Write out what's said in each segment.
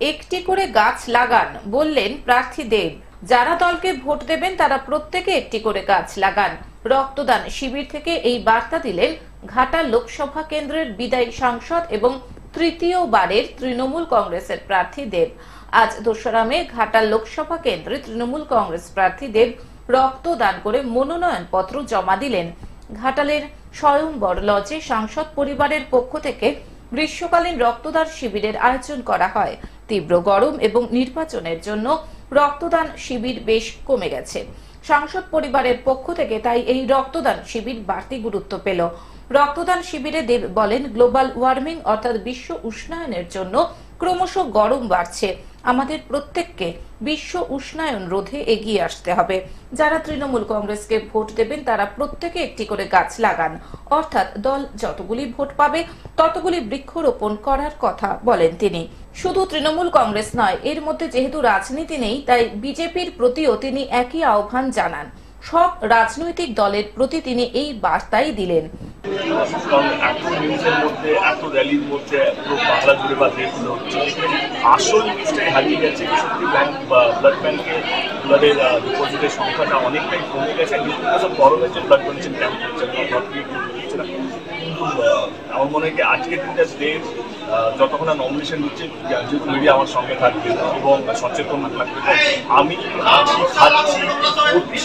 একটি করে গাছ লাগান বললেন প্রার্থী দেব। যারা দলকে ভোট দেবেন তারা প্রত্যেকে একটি করে গাছ লাগান। রক্তদান শিবির থেকে এই বার্তা দিলেন ঘাটাল লোকসভা কেন্দ্রের বিদায়ী সাংসদ এবং তৃতীয়বারের তৃণমূল কংগ্রেসের প্রার্থী দেব। আজ ২রা মে ঘাটাল লোকসভা কেন্দ্রে তৃণমূল কংগ্রেস প্রার্থী দেব রক্তদান করে মনোনয়ন পত্র জমা দিলেন। ঘাটালের স্বয়ংবর লজে সাংসদ পরিবারের পক্ষ থেকে গ্রীষ্মকালীন রক্তদান শিবিরের আয়োজন করা হয়। তীব্র গরম এবং নির্বাচনের জন্য রক্তদান শিবির বেশ কমে গেছে। সাংসদ পরিবারের পক্ষ থেকে তাই এই রক্তদান শিবির বাড়তি গুরুত্ব পেল। রক্তদান শিবিরে দেব বলেন, গ্লোবাল ওয়ার্মিং অর্থাৎ বিশ্ব উষ্ণায়নের জন্য ক্রমশ গরম বাড়ছে। আমাদের প্রত্যেককে বিশ্ব উষ্ণায়ন রোধে এগিয়ে আসতে হবে। যারা তৃণমূল কংগ্রেসকে ভোট দেবেন তারা প্রত্যেকে একটি করে গাছ লাগান, অর্থাৎ দল যতগুলি ভোট পাবে ততগুলি বৃক্ষরোপণ করার কথা বলেন তিনি। শুধু তৃণমূল কংগ্রেস নয়, এর মধ্যে যেহেতু রাজনীতি নেই তাই বিজেপির প্রতিও তিনি একই আহ্বান জানান। সব রাজনৈতিক দলের প্রতি তিনি এই বার্তাই দিলেন। এত নিউজের মধ্যে, এত র্যালির মধ্যে পুরো বাংলা জুড়ে বা দেশগুলো হচ্ছে, আসল জিনিসটাই হারিয়ে গেছে। সত্যি ব্যাংক বা ব্লাড ব্যাংকে ব্লাডের ডিপোজিটের সংখ্যাটা অনেকটাই কমে গেছে। কিন্তু গরমের যে ব্লাড ডোনেশন ক্যাম্প হচ্ছে না, কিন্তু আমার মনে হয় কি আজকের দিনটা দেশ যতক্ষণ নমিনেশন দিচ্ছে, যেহেতু মিডিয়া আমার সঙ্গে থাকবে এবং সচেতন থাকবে, আমি আছি, খাচ্ছি, করছি,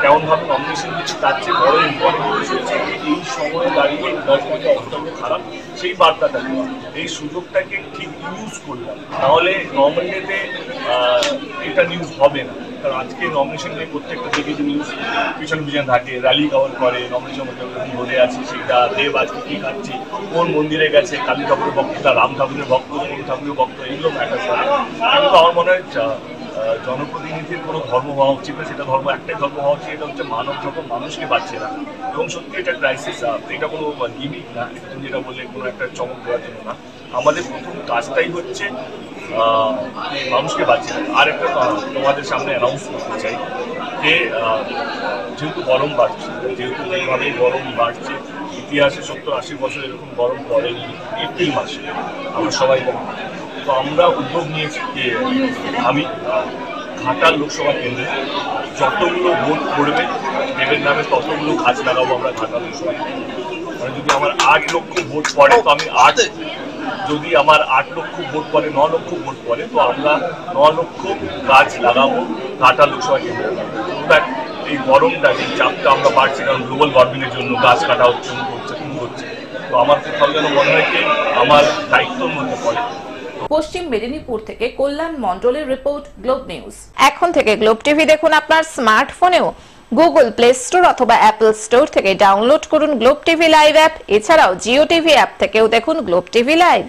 কেমনভাবে নমিনেশন দিচ্ছি তার চেয়ে বড় ইম্পর্টেন্ট হচ্ছে এই সময় দাঁড়িয়ে দশটাকে অত্যন্ত খারাপ সেই বার্তাটা দেওয়া। এই সুযোগটাকে ঠিক ইউজ করলাম, তাহলে নমিনেটে এটা নিউজ হবে না। কারণ আজকে নমিনেশন নিয়ে প্রত্যেকটা দিকে যে নিউজ পিছনে থাকে, র্যালি কভার করে, নমিনেশন মধ্যে বলে আছে সেটা দেব আজকে কি খাচ্ছে, কোন মন্দিরে গেছে, কালী ঠাকুরের ভক্তটা, রাম ঠাকুরের ভক্ত, কোন ঠাকুরের ভক্ত, এগুলো ম্যাটার করে। কিন্তু আমার মনে হয় জনপ্রতিনিধির কোনো ধর্ম হওয়া উচিত না, সেটা ধর্ম একটাই ধর্ম হওয়া উচিত, এটা হচ্ছে মানব যখন মানুষকে বাঁচছে না। এবং সত্যি এটা ক্রাইসিস, এটা কোনো গিমিক না, যেটা বললে কোনো একটা চমক দেওয়ার জন্য না। আমাদের প্রথম কাজটাই হচ্ছে মানুষকে বাঁচছে না। আর একটা তোমাদের সামনে অ্যানাউন্স করতে চাই যে যেহেতু গরম বাড়ছে, যেহেতু এইভাবে গরম বাড়ছে, ইতিহাসে 70-80 বছর এরকম গরম পড়েনি এপ্রিল মাসে, আমরা সবাই জানি। তো আমরা উদ্যোগ নিয়েছি যে আমি ঘাটাল লোকসভা কেন্দ্রে যতগুলো ভোট পড়বে দেবের নামে ততগুলো গাছ লাগাবো আমরা ঘাটাল লোকসভা কেন্দ্রে। মানে যদি আমার 8 লক্ষ ভোট পড়ে তো আমি যদি আমার 8 লক্ষ ভোট পড়ে, 9 লক্ষ ভোট পড়ে তো আমরা 9 লক্ষ গাছ লাগাবো ঘাটাল লোকসভা কেন্দ্রে। এই গরমটা, এই চাপটা আমরা পাচ্ছি কারণ গ্লোবাল ওয়ার্মিংয়ের জন্য গাছ কাটা হচ্ছে, হচ্ছে। তো আমার কোথাও যেন মনে হয় কি আমার দায়িত্বের মধ্যে পড়ে। পশ্চিম মেদিনীপুর থেকে কল্যাণ মন্ডলের রিপোর্ট, গ্লোব নিউজ। এখন থেকে গ্লোব টিভি দেখুন আপনার স্মার্টফোনেও। গুগল প্লে স্টোর অথবা অ্যাপল স্টোর থেকে ডাউনলোড করুন গ্লোব টিভি লাইভ অ্যাপ। এছাড়াও জিও টিভি অ্যাপ থেকেও দেখুন গ্লোব টিভি লাইভ।